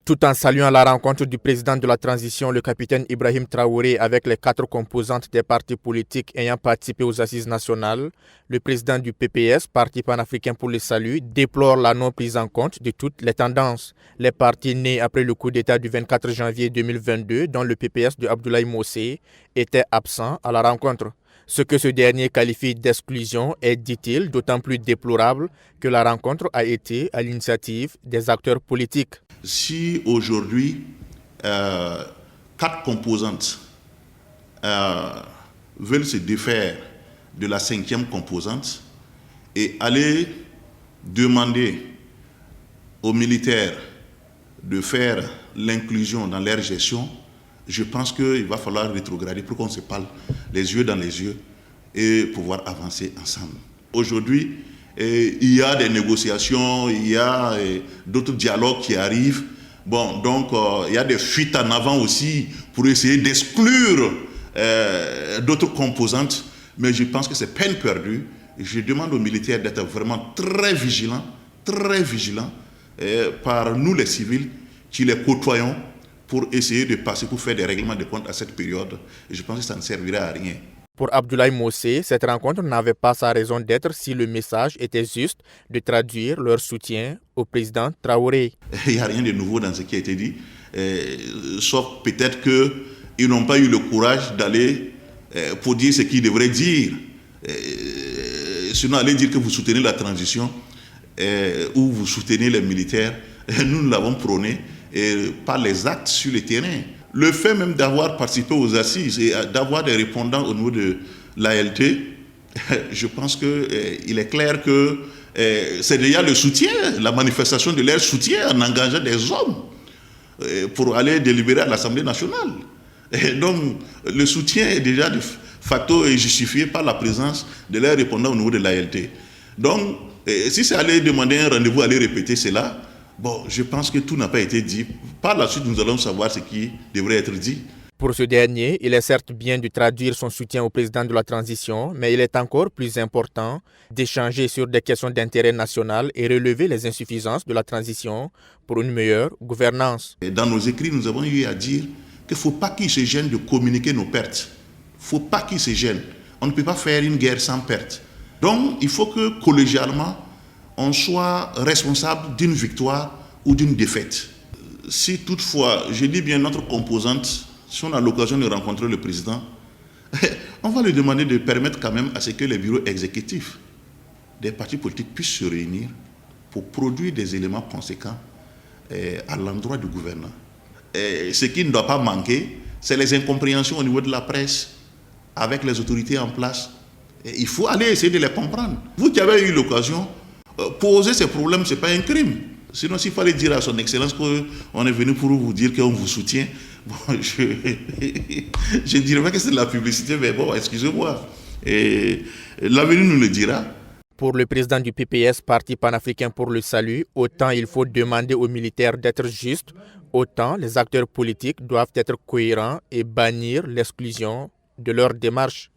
Tout en saluant la rencontre du président de la transition, le capitaine Ibrahim Traoré, avec les 4 composantes des partis politiques ayant participé aux assises nationales, le président du PPS, Parti panafricain pour le salut, déplore la non prise en compte de toutes les tendances. Les partis nés après le coup d'État du 24 janvier 2022, dont le PPS de Abdoulaye Mossé, étaient absents à la rencontre. Ce que ce dernier qualifie d'exclusion est, dit-il, d'autant plus déplorable que la rencontre a été à l'initiative des acteurs politiques. Si aujourd'hui, 4 composantes veulent se défaire de la 5e composante et aller demander aux militaires de faire l'inclusion dans leur gestion, je pense qu'il va falloir rétrograder pour qu'on se parle les yeux dans les yeux et pouvoir avancer ensemble. Aujourd'hui, il y a des négociations, il y a d'autres dialogues qui arrivent. Bon, donc il y a des fuites en avant aussi pour essayer d'exclure d'autres composantes. Mais je pense que c'est peine perdue. Je demande aux militaires d'être vraiment très vigilants par nous les civils qui les côtoyons pour essayer de passer, pour faire des règlements de compte à cette période. Et je pense que ça ne servira à rien. Pour Abdoulaye Mossé, cette rencontre n'avait pas sa raison d'être si le message était juste de traduire leur soutien au président Traoré. Il n'y a rien de nouveau dans ce qui a été dit, sauf peut-être qu'ils n'ont pas eu le courage d'aller pour dire ce qu'ils devraient dire. Sinon, aller dire que vous soutenez la transition ou vous soutenez les militaires, nous l'avons prôné par les actes sur le terrain. Le fait même d'avoir participé aux assises et d'avoir des répondants au niveau de l'ALT, je pense qu'il est clair que c'est déjà le soutien, la manifestation de leur soutien en engageant des hommes pour aller délibérer à l'Assemblée nationale. Et donc, le soutien est déjà de facto justifié par la présence de leurs répondants au niveau de l'ALT. Donc, si c'est aller demander un rendez-vous, aller répéter cela, bon, je pense que tout n'a pas été dit. Par la suite, nous allons savoir ce qui devrait être dit. Pour ce dernier, il est certes bien de traduire son soutien au président de la transition, mais il est encore plus important d'échanger sur des questions d'intérêt national et relever les insuffisances de la transition pour une meilleure gouvernance. Dans nos écrits, nous avons eu à dire qu'il ne faut pas qu'ils se gênent de communiquer nos pertes. Il ne faut pas qu'ils se gênent. On ne peut pas faire une guerre sans pertes. Donc, il faut que collégialement, on soit responsable d'une victoire ou d'une défaite. Si toutefois, je dis bien notre composante, si on a l'occasion de rencontrer le président, on va lui demander de permettre quand même à ce que les bureaux exécutifs des partis politiques puissent se réunir pour produire des éléments conséquents à l'endroit du gouvernement. Ce qui ne doit pas manquer, c'est les incompréhensions au niveau de la presse avec les autorités en place. Il faut aller essayer de les comprendre. Vous qui avez eu l'occasion, poser ces problèmes, ce n'est pas un crime. Sinon, s'il fallait dire à son Excellence qu'on est venu pour vous dire qu'on vous soutient, bon, je ne dirais pas que c'est de la publicité, mais bon, excusez-moi. Et l'avenir nous le dira. Pour le président du PPS, Parti panafricain pour le salut, autant il faut demander aux militaires d'être justes, autant les acteurs politiques doivent être cohérents et bannir l'exclusion de leur démarche.